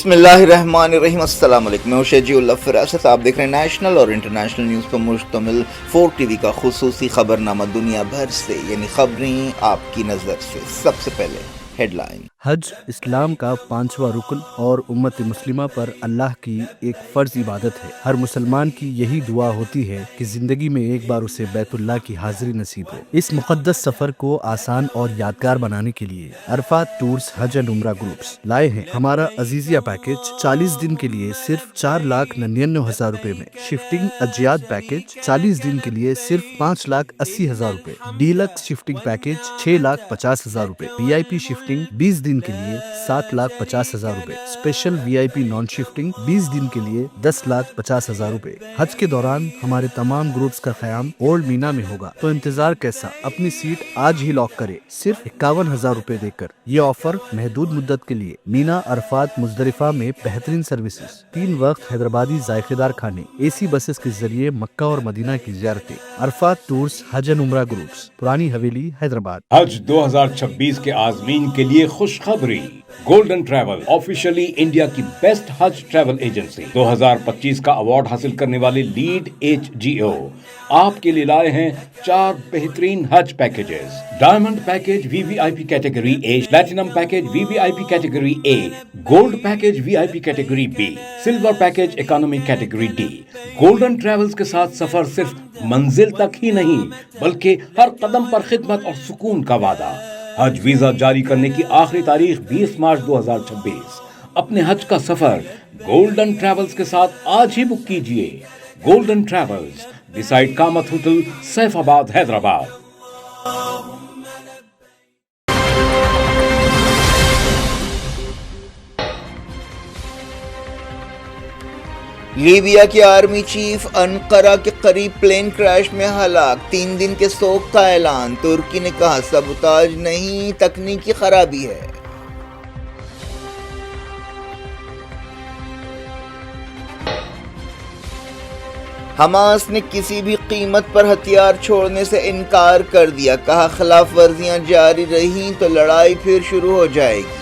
بسم اللہ الرحمن الرحیم، السلام علیکم، میں شجیع اللہ فراست، آپ دیکھ رہے ہیں نیشنل اور انٹرنیشنل نیوز پر مشتمل 4 ٹی وی کا خصوصی خبرنامہ دنیا بھر سے، یعنی خبریں آپ کی نظر سے۔ سب سے پہلے ہیڈ لائن۔ حج اسلام کا 5واں رکن اور امت مسلمہ پر اللہ کی ایک فرض عبادت ہے۔ ہر مسلمان کی یہی دعا ہوتی ہے کہ زندگی میں ایک بار اسے بیت اللہ کی حاضری نصیب ہو۔ اس مقدس سفر کو آسان اور یادگار بنانے کے لیے عرفات ٹورز حج اینڈ عمرہ گروپس لائے ہیں ہمارا عزیزیہ پیکج 40 دن کے لیے صرف 4,99,000 روپے میں، شفٹنگ اجیاد پیکج 40 دن کے لیے صرف 5,80,000 روپے، ڈیلکس شفٹنگ پیکج 6,50,000 روپے، وی آئی پی شفٹنگ 20 دن کے لیے 7,50,000 روپے، اسپیشل وی آئی پی نان شفٹنگ 20 دن کے لیے 10,50,000 روپے۔ حج کے دوران ہمارے تمام گروپس کا قیام اولڈ مینا میں ہوگا، تو انتظار کیسا؟ اپنی سیٹ آج ہی لاک کرے صرف 51,000 روپے دے کر۔ یہ آفر محدود مدت کے لیے۔ مینا، عرفات، مزدلفہ میں بہترین سروسز، 3 وقت حیدرآبادی ذائقے دار کھانے، اے سی بسز کے ذریعے مکہ اور مدینہ کی زیارتیں۔ عرفات ٹورز حج اینڈ عمرہ گروپس، پرانی حویلی، حیدرآباد۔ حج 2026 کے عازمین کے لیے خوشخبری۔ گولڈن ٹریول آفیشلی انڈیا کی بیسٹ حج ٹریول ایجنسی، 2025 کا ایوارڈ حاصل کرنے والے لیڈ HGO آپ کے لیے لائے ہیں 4 بہترین حج packages. Diamond package VVIP category A، platinum package VVIP category A، gold package VIP category B، silver package economy category D۔ Golden travels کے ساتھ سفر صرف منزل تک ہی نہیں بلکہ ہر قدم پر خدمت اور سکون کا وعدہ۔ حج ویزا جاری کرنے کی آخری تاریخ 20 مارچ 2026۔ اپنے حج کا سفر گولڈن ٹریولز کے ساتھ آج ہی بک کیجئے۔ گولڈن ٹریولز، بیسائیڈ کامت ہوٹل، سیف آباد، حیدرآباد۔ لیبیا کے آرمی چیف انقرہ کے قریب پلین کریش میں ہلاک، 3 دن کے سوگ کا اعلان۔ ترکی نے کہا سبوتاژ نہیں، تکنیکی خرابی ہے۔ حماس نے کسی بھی قیمت پر ہتھیار چھوڑنے سے انکار کر دیا، کہا خلاف ورزیاں جاری رہیں تو لڑائی پھر شروع ہو جائے گی۔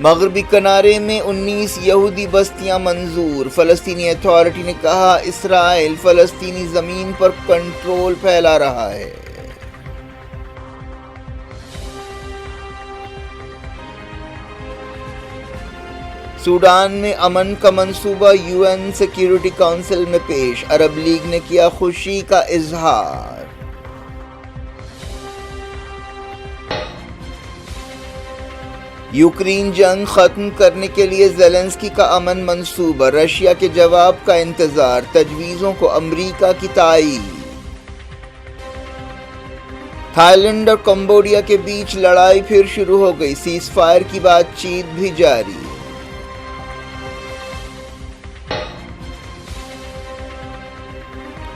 مغربی کنارے میں 19 یہودی بستیاں منظور، فلسطینی اتھارٹی نے کہا اسرائیل فلسطینی زمین پر کنٹرول پھیلا رہا ہے۔ سوڈان میں امن کا منصوبہ UN سیکیورٹی کونسل میں پیش، عرب لیگ نے کیا خوشی کا اظہار۔ یوکرین جنگ ختم کرنے کے لیے زیلنسکی کا امن منصوبہ، رشیا کے جواب کا انتظار، تجویزوں کو امریکہ کی تائید۔ تھائی لینڈ اور کمبوڈیا کے بیچ لڑائی پھر شروع ہو گئی، سیز فائر کی بات چیت بھی جاری۔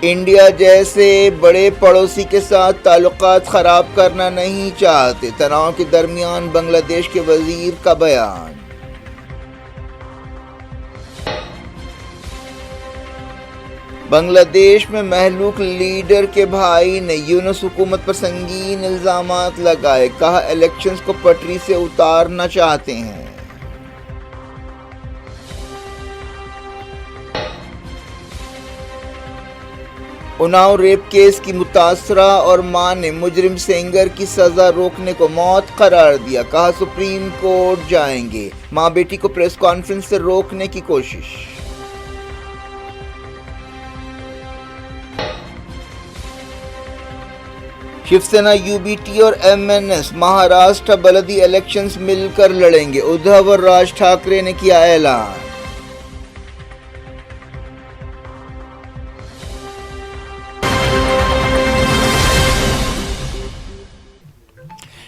انڈیا جیسے بڑے پڑوسی کے ساتھ تعلقات خراب کرنا نہیں چاہتے، تناؤ کے درمیان بنگلہ دیش کے وزیر کا بیان۔ بنگلہ دیش میں مہلوک لیڈر کے بھائی نے یونس حکومت پر سنگین الزامات لگائے، کہا الیکشنز کو پٹری سے اتارنا چاہتے ہیں۔ اناؤ ریپ کیس کی متاثرہ اور ماں نے مجرم سینگر کی سزا روکنے کو موت قرار دیا، کہا سپریم کورٹ جائیں گے، ماں بیٹی کو پریس کانفرنس سے روکنے کی کوشش۔ شیو سینا UBT اور MNS مہاراشٹر بلدی الیکشنز مل کر لڑیں گے، ادھو اور راج ٹھاکرے نے کیا اعلان۔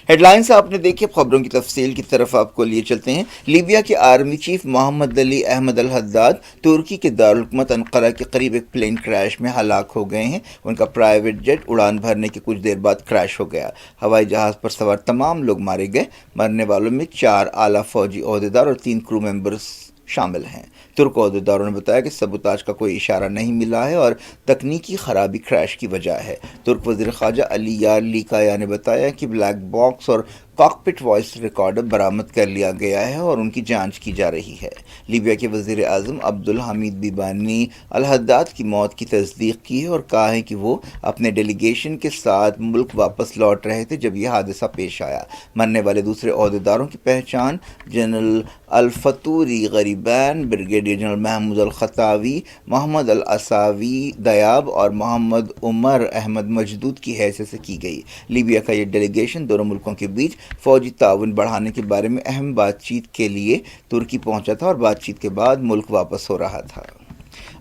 ہیڈ لائنز آپ نے دیکھی، خبروں کی تفصیل کی طرف آپ کو لیے چلتے ہیں۔ لیبیا کے آرمی چیف محمد علی احمد الحداد ترکی کے دارالحکومت انقرہ کے قریب ایک پلین کریش میں ہلاک ہو گئے ہیں۔ ان کا پرائیویٹ جیٹ اڑان بھرنے کے کچھ دیر بعد کریش ہو گیا۔ ہوائی جہاز پر سوار تمام لوگ مارے گئے۔ مرنے والوں میں 4 اعلیٰ فوجی عہدیدار اور 3 کرو ممبرز شامل ہیں۔ ترک عہدیداروں نے بتایا کہ سبوتاج کا کوئی اشارہ نہیں ملا ہے اور تکنیکی خرابی کریش کی وجہ ہے۔ ترک وزیر خارجہ علی یار لیکایا نے بتایا کہ بلیک باکس اور کاکپٹ وائس ریکارڈر برآمد کر لیا گیا ہے اور ان کی جانچ کی جا رہی ہے۔ لیبیا کے وزیر اعظم عبدالحمید بیبا نے الحداد کی موت کی تصدیق کی ہے اور کہا ہے کہ وہ اپنے ڈیلیگیشن کے ساتھ ملک واپس لوٹ رہے تھے جب یہ حادثہ پیش آیا۔ مرنے والے دوسرے عہدیداروں کی پہچان جنرل الفطوری غریبین، بریگیڈیئر جنرل محمود الخطاوی، محمد العصاوی دیاب اور محمد عمر احمد مجدود کی حیثیت سے کی گئی۔ لیبیا کا یہ ڈیلیگیشن دونوں ملکوں کے بیچ فوجی تعاون بڑھانے کے بارے میں اہم بات چیت کے لیے ترکی پہنچا تھا اور بات چیت کے بعد ملک واپس ہو رہا تھا۔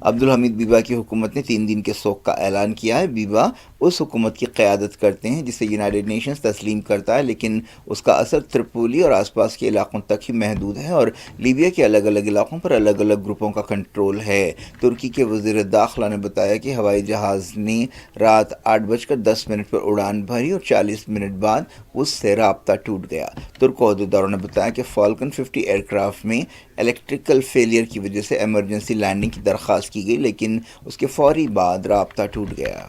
عبدالحمید بیبا کی حکومت نے 3 دن کے سوگ کا اعلان کیا ہے۔ بیبا اس حکومت کی قیادت کرتے ہیں جسے یونائیٹڈ نیشنز تسلیم کرتا ہے، لیکن اس کا اثر ترپولی اور آس پاس کے علاقوں تک ہی محدود ہے اور لیبیا کے الگ الگ علاقوں پر الگ الگ گروپوں کا کنٹرول ہے۔ ترکی کے وزیر داخلہ نے بتایا کہ ہوائی جہاز نے رات 8:10 پر اڑان بھری اور 40 منٹ بعد اس سے رابطہ ٹوٹ گیا۔ ترک عہدیداروں نے بتایا کہ فالکن 50 ایئر کرافٹ میں الیکٹریکل فیلئر کی وجہ سے ایمرجنسی لینڈنگ کی درخواست کی گئی، لیکن اس کے فوری بعد رابطہ ٹوٹ گیا۔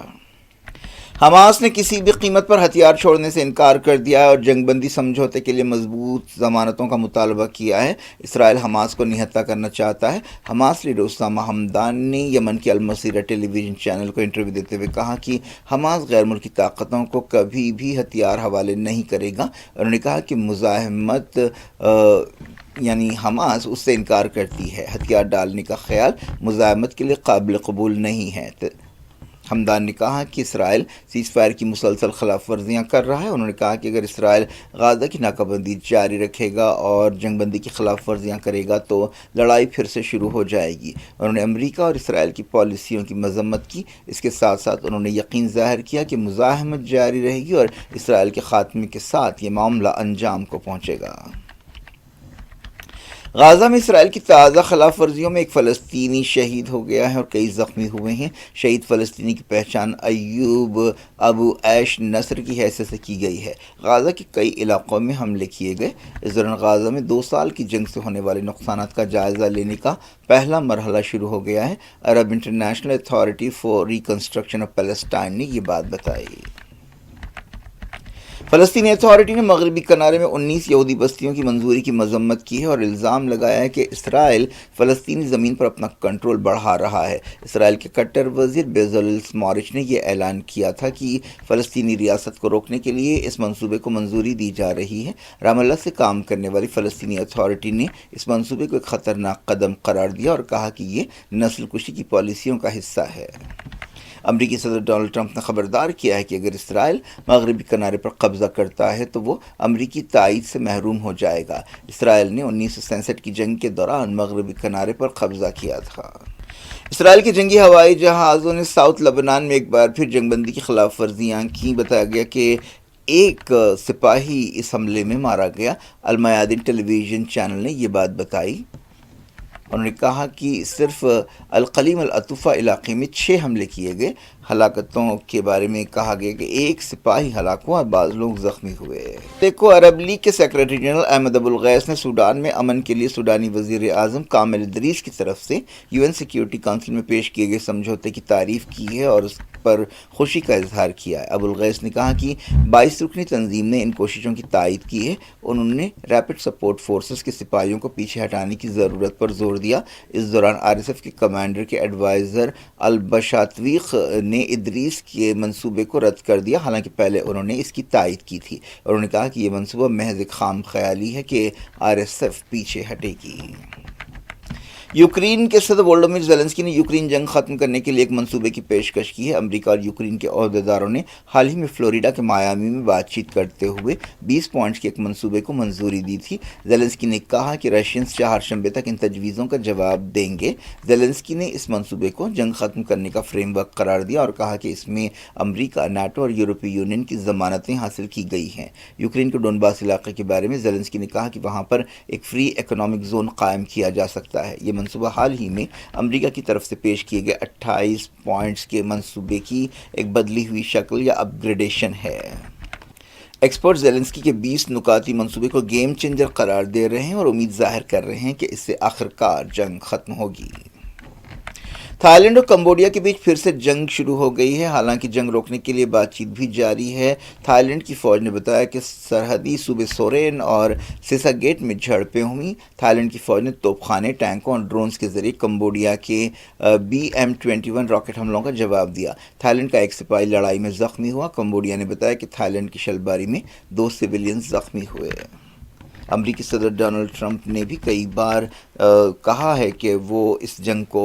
حماس نے کسی بھی قیمت پر ہتھیار چھوڑنے سے انکار کر دیا ہے اور جنگ بندی سمجھوتے کے لیے مضبوط ضمانتوں کا مطالبہ کیا ہے۔ اسرائیل حماس کو نہتہ کرنا چاہتا ہے۔ حماس لیڈر اسامہ حمدان نے یمن کے المسیرہ ٹیلی ویژن چینل کو انٹرویو دیتے ہوئے کہا کہ حماس غیر ملکی طاقتوں کو کبھی بھی ہتھیار حوالے نہیں کرے گا۔ انہوں نے کہا کہ مزاحمت یعنی حماس اس سے انکار کرتی ہے۔ ہتھیار ڈالنے کا خیال مزاحمت کے لیے قابل قبول نہیں ہے۔ حمدان نے کہا کہ اسرائیل سیز فائر کی مسلسل خلاف ورزیاں کر رہا ہے۔ انہوں نے کہا کہ اگر اسرائیل غزہ کی ناکہ بندی جاری رکھے گا اور جنگ بندی کی خلاف ورزیاں کرے گا تو لڑائی پھر سے شروع ہو جائے گی۔ انہوں نے امریکہ اور اسرائیل کی پالیسیوں کی مذمت کی۔ اس کے ساتھ ساتھ انہوں نے یقین ظاہر کیا کہ مزاحمت جاری رہے گی اور اسرائیل کے خاتمے کے ساتھ یہ معاملہ انجام کو پہنچے گا۔ غزہ میں اسرائیل کی تازہ خلاف ورزیوں میں ایک فلسطینی شہید ہو گیا ہے اور کئی زخمی ہوئے ہیں۔ شہید فلسطینی کی پہچان ایوب ابو عیش نصر کی حیثیت سے کی گئی ہے۔ غزہ کے کئی علاقوں میں حملے کیے گئے۔ اس دوران غزہ میں 2 سال کی جنگ سے ہونے والے نقصانات کا جائزہ لینے کا پہلا مرحلہ شروع ہو گیا ہے۔ Arab international authority for reconstruction of Palestine نے یہ بات بتائی۔ فلسطینی اتھارٹی نے مغربی کنارے میں 19 یہودی بستیوں کی منظوری کی مذمت کی ہے اور الزام لگایا ہے کہ اسرائیل فلسطینی زمین پر اپنا کنٹرول بڑھا رہا ہے۔ اسرائیل کے کٹر وزیر بیزل سموٹریچ نے یہ اعلان کیا تھا کہ فلسطینی ریاست کو روکنے کے لیے اس منصوبے کو منظوری دی جا رہی ہے۔ رام اللہ سے کام کرنے والی فلسطینی اتھارٹی نے اس منصوبے کو ایک خطرناک قدم قرار دیا اور کہا کہ یہ نسل کشی کی پالیسیوں کا حصہ ہے۔ امریکی صدر ڈونلڈ ٹرمپ نے خبردار کیا ہے کہ اگر اسرائیل مغربی کنارے پر قبضہ کرتا ہے تو وہ امریکی تائید سے محروم ہو جائے گا۔ اسرائیل نے 1967 کی جنگ کے دوران مغربی کنارے پر قبضہ کیا تھا۔ اسرائیل کے جنگی ہوائی جہازوں نے ساؤتھ لبنان میں ایک بار پھر جنگ بندی کی خلاف ورزیاں کی۔ بتایا گیا کہ ایک سپاہی اس حملے میں مارا گیا۔ المیادین ٹیلی ویژن چینل نے یہ بات بتائی۔ انہوں نے کہا کہ صرف القلیم العطوفہ علاقے میں 6 حملے کیے گئے۔ ہلاکتوں کے بارے میں کہا گیا کہ ایک سپاہی ہلاک ہوا اور بعض لوگ زخمی ہوئے۔ دیکھو عرب لیگ کے سیکرٹری جنرل احمد ابو الغیث نے سوڈان میں امن کے لیے سوڈانی وزیر اعظم کامل ادریس کی طرف سے UN سیکیورٹی کونسل میں پیش کیے گئے سمجھوتے کی تعریف کی ہے اور اس پر خوشی کا اظہار کیا ہے۔ ابو الغیث نے کہا کہ 22 رکنی تنظیم نے ان کوششوں کی تائید کی ہے۔ انہوں نے ریپڈ سپورٹ فورسز کے سپاہیوں کو پیچھے ہٹانے کی ضرورت پر زور دیا۔ اس دوران RSF کے کمانڈر کے ایڈوائزر البشاتویق نے ادریس کے منصوبے کو رد کر دیا، حالانکہ پہلے انہوں نے اس کی تائید کی تھی۔ انہوں نے کہا کہ یہ منصوبہ محض ایک خام خیالی ہے کہ RSF پیچھے ہٹے گی۔ یوکرین کے صدر وولودیمیر زیلنسکی نے یوکرین جنگ ختم کرنے کے لیے ایک منصوبے کی پیشکش کی ہے۔ امریکہ اور یوکرین کے عہدیداروں نے حال ہی میں فلوریڈا کے مایامی میں بات چیت کرتے ہوئے 20 پوائنٹس کے ایک منصوبے کو منظوری دی تھی۔ زیلنسکی نے کہا کہ رشینز چہارشنبے تک ان تجویزوں کا جواب دیں گے۔ زیلنسکی نے اس منصوبے کو جنگ ختم کرنے کا فریم ورک قرار دیا اور کہا کہ اس میں امریکہ، نیٹو اور یورپی یونین کی ضمانتیں حاصل کی گئی ہیں۔ یوکرین کے ڈونباس علاقے کے بارے میں زیلنسکی نے کہا کہ وہاں پر ایک فری اکنامک زون قائم کیا جا سکتا ہے۔ یہ منصوبہ حال ہی میں امریکہ کی طرف سے پیش کیے گئے 28 پوائنٹس کے منصوبے کی ایک بدلی ہوئی شکل یا اپ گریڈیشن ہے۔ ایکسپرٹ زیلنسکی کے 20 نکاتی منصوبے کو گیم چینجر قرار دے رہے ہیں اور امید ظاہر کر رہے ہیں کہ اس سے آخرکار جنگ ختم ہوگی۔ تھائی لینڈ اور کمبوڈیا کے بیچ پھر سے جنگ شروع ہو گئی ہے، حالانکہ جنگ روکنے کے لیے بات چیت بھی جاری ہے۔ تھائی لینڈ کی فوج نے بتایا کہ سرحدی صوبے سورین اور سیسا گیٹ میں جھڑپیں ہوئیں۔ تھائی لینڈ کی فوج نے توپ خانے، ٹینکوں اور ڈرونز کے ذریعے کمبوڈیا کے BM-21 راکٹ حملوں کا جواب دیا۔ تھائی لینڈ کا ایک سپاہی لڑائی میں زخمی ہوا۔ کمبوڈیا نے بتایا کہ تھائی لینڈ کی شلباری میں 2 سویلین زخمی ہوئے۔ امریکی صدر ڈونلڈ ٹرمپ نے بھی کئی بار کہا ہے کہ وہ اس جنگ کو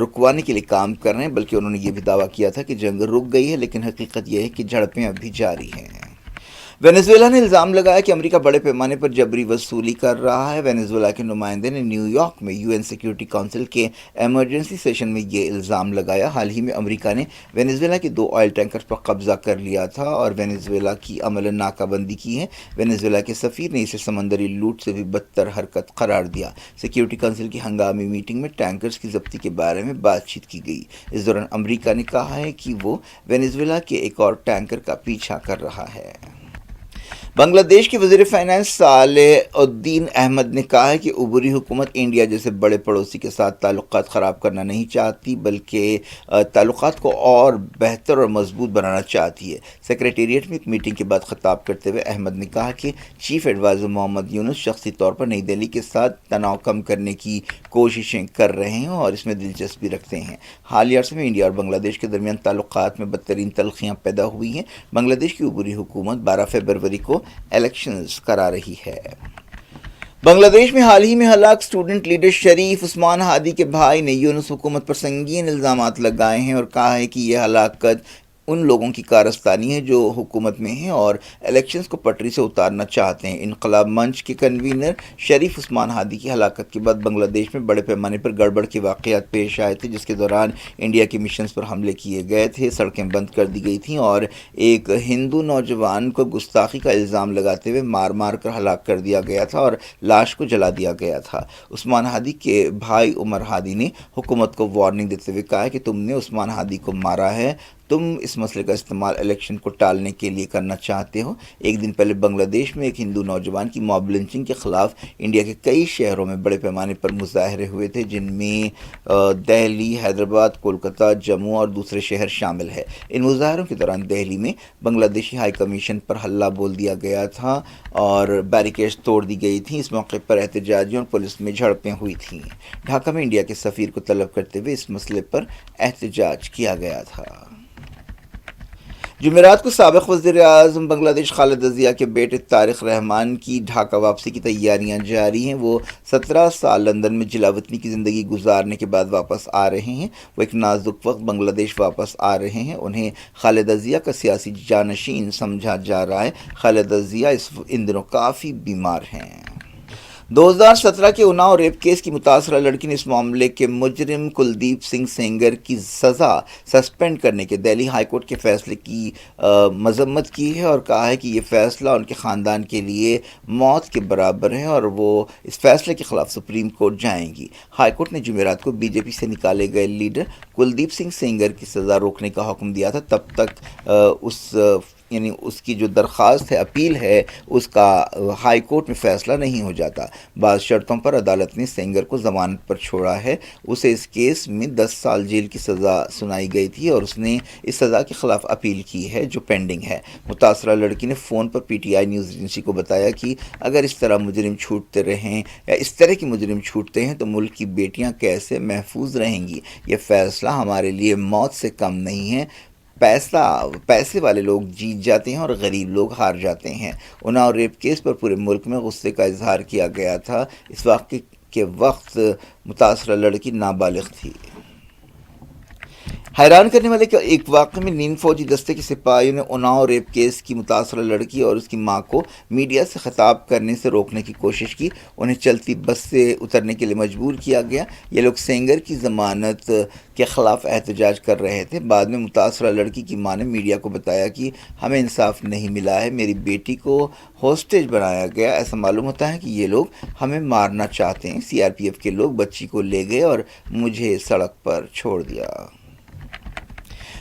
رکوانے کے لیے کام کر رہے ہیں، بلکہ انہوں نے یہ بھی دعویٰ کیا تھا کہ جنگ رک گئی ہے، لیکن حقیقت یہ ہے کہ جھڑپیں اب بھی جاری ہیں۔ وینزویلا نے الزام لگایا کہ امریکہ بڑے پیمانے پر جبری وصولی کر رہا ہے۔ وینزویلا کے نمائندے نے نیو یارک میں UN سیکیورٹی کونسل کے ایمرجنسی سیشن میں یہ الزام لگایا۔ حال ہی میں امریکہ نے وینزویلا کے 2 آئل ٹینکرز پر قبضہ کر لیا تھا اور وینزویلا کی عملاً ناکہ بندی کی ہے۔ وینزویلا کے سفیر نے اسے سمندری لوٹ سے بھی بدتر حرکت قرار دیا۔ سیکیورٹی کونسل کی ہنگامی میٹنگ میں ٹینکرز کی ضبطی کے بارے میں بات چیت کی گئی۔ اس دوران امریکہ نے کہا ہے کہ وہ وینزویلا کے ایک اور ٹینکر کا پیچھا کر رہا ہے۔ بنگلہ دیش کے وزیر فائنانس صالح الدین احمد نے کہا ہے کہ عبوری حکومت انڈیا جیسے بڑے پڑوسی کے ساتھ تعلقات خراب کرنا نہیں چاہتی، بلکہ تعلقات کو اور بہتر اور مضبوط بنانا چاہتی ہے۔ سیکریٹریٹ میں ایک میٹنگ کے بعد خطاب کرتے ہوئے احمد نے کہا کہ چیف ایڈوائزر محمد یونس شخصی طور پر نئی دہلی کے ساتھ تناؤ کم کرنے کی کوششیں کر رہے ہیں اور اس میں دلچسپی رکھتے ہیں۔ حالیہ عرصے میں انڈیا اور بنگلہ دیش کے درمیان تعلقات میں بدترین تلخیاں پیدا ہوئی ہیں۔ بنگلہ دیش کی عبوری حکومت 12 فروری کو الیکشنز کرا رہی ہے۔ بنگلہ دیش میں حال ہی میں ہلاک اسٹوڈنٹ لیڈر شریف عثمان ہادی کے بھائی نے یونس حکومت پر سنگین الزامات لگائے ہیں اور کہا ہے کہ یہ ہلاکت ان لوگوں کی کارستانی ہے جو حکومت میں ہیں اور الیکشنز کو پٹری سے اتارنا چاہتے ہیں۔ انقلاب منچ کے کنوینر شریف عثمان ہادی کی ہلاکت کے بعد بنگلہ دیش میں بڑے پیمانے پر گڑبڑ کے واقعات پیش آئے تھے، جس کے دوران انڈیا کے مشنز پر حملے کیے گئے تھے، سڑکیں بند کر دی گئی تھیں اور ایک ہندو نوجوان کو گستاخی کا الزام لگاتے ہوئے مار کر ہلاک کر دیا گیا تھا اور لاش کو جلا دیا گیا تھا۔ عثمان ہادی کے بھائی عمر ہادی نے حکومت کو وارننگ دیتے ہوئے کہا کہ تم نے عثمان ہادی کو مارا ہے، تم اس مسئلے کا استعمال الیکشن کو ٹالنے کے لیے کرنا چاہتے ہو۔ ایک دن پہلے بنگلہ دیش میں ایک ہندو نوجوان کی موب لنچنگ کے خلاف انڈیا کے کئی شہروں میں بڑے پیمانے پر مظاہرے ہوئے تھے، جن میں دہلی، حیدرآباد، کولکتہ، جموں اور دوسرے شہر شامل ہے۔ ان مظاہروں کے دوران دہلی میں بنگلہ دیشی ہائی کمیشن پر حلہ بول دیا گیا تھا اور بیریکیڈز توڑ دی گئی تھیں۔ اس موقع پر احتجاجیوں اور پولیس میں جھڑپیں ہوئی تھیں۔ ڈھاکہ میں انڈیا کے سفیر کو طلب کرتے ہوئے اس مسئلے پر احتجاج کیا گیا تھا۔ جمعرات کو سابق وزیر اعظم بنگلہ دیش خالدہ ضیاء کے بیٹے طارق رحمان کی ڈھاکہ واپسی کی تیاریاں جاری ہیں۔ وہ 17 سال لندن میں جلا وطنی کی زندگی گزارنے کے بعد واپس آ رہے ہیں۔ وہ ایک نازک وقت بنگلہ دیش واپس آ رہے ہیں۔ انہیں خالدہ ضیاء کا سیاسی جانشین سمجھا جا رہا ہے۔ خالدہ ضیاء ان دنوں کافی بیمار ہیں۔ 2017 کے اناؤ ریپ کیس کی متاثرہ لڑکی نے اس معاملے کے مجرم کلدیپ سنگھ سینگر کی سزا سسپینڈ کرنے کے دہلی ہائی کورٹ کے فیصلے کی مذمت کی ہے اور کہا ہے کہ یہ فیصلہ ان کے خاندان کے لیے موت کے برابر ہے اور وہ اس فیصلے کے خلاف سپریم کورٹ جائیں گی۔ ہائی کورٹ نے جمعرات کو BJP سے نکالے گئے لیڈر کلدیپ سنگھ سینگر کی سزا روکنے کا حکم دیا تھا۔ تب تک اس کی جو درخواست ہے، اپیل ہے، اس کا ہائی کورٹ میں فیصلہ نہیں ہو جاتا۔ بعض شرطوں پر عدالت نے سینگر کو ضمانت پر چھوڑا ہے۔ اسے اس کیس میں 10 سال جیل کی سزا سنائی گئی تھی اور اس نے اس سزا کے خلاف اپیل کی ہے جو پینڈنگ ہے۔ متاثرہ لڑکی نے فون پر PTI نیوز ایجنسی کو بتایا کہ اگر اس طرح مجرم چھوٹتے رہیں یا اس طرح کے مجرم چھوٹتے ہیں تو ملک کی بیٹیاں کیسے محفوظ رہیں گی؟ یہ فیصلہ ہمارے لیے موت سے کم نہیں ہے۔ پیسے والے لوگ جیت جاتے ہیں اور غریب لوگ ہار جاتے ہیں۔ اناؤ ریپ کیس پر پورے ملک میں غصے کا اظہار کیا گیا تھا۔ اس واقعے کے وقت متاثرہ لڑکی نابالغ تھی۔ حیران کرنے والے ایک واقعے میں نیند فوجی دستے کے سپاہیوں نے اناؤ ریپ کیس کی متاثرہ لڑکی اور اس کی ماں کو میڈیا سے خطاب کرنے سے روکنے کی کوشش کی۔ انہیں چلتی بس سے اترنے کے لیے مجبور کیا گیا۔ یہ لوگ سینگر کی ضمانت کے خلاف احتجاج کر رہے تھے۔ بعد میں متاثرہ لڑکی کی ماں نے میڈیا کو بتایا کہ ہمیں انصاف نہیں ملا ہے، میری بیٹی کو ہوسٹیج بنایا گیا، ایسا معلوم ہوتا ہے کہ یہ لوگ ہمیں مارنا چاہتے ہیں۔ CRPF کے لوگ بچی کو لے گئے اور مجھے سڑک پر چھوڑ دیا۔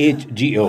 HGO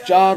4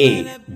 A,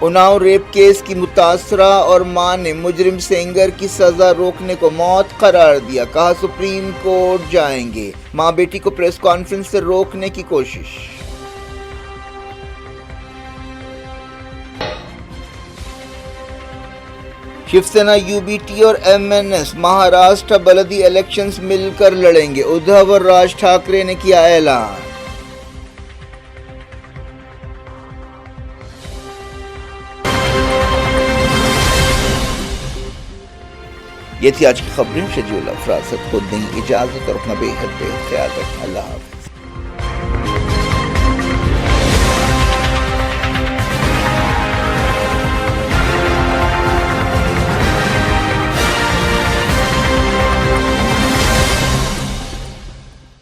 Unnao rape case کی متاثرہ اور ماں نے مجرم سینگر کی سزا روکنے کو موت قرار دیا، کہا سپریم کورٹ جائیں گے، ماں بیٹی کو پریس کانفرنس سے روکنے کی کوشش۔ Shiv Sena, U B T اور ایم این ایس مہاراشٹر بلدی الیکشنز مل کر لڑیں گے، ادھو اور راج ٹھاکرے نے کیا اعلان۔ یہ تھی آج کی خبریں۔ شجیع الافراد خود نہیں، اجازت اور اپنا بے حد خیال رکھنا۔ اللہ حافظ۔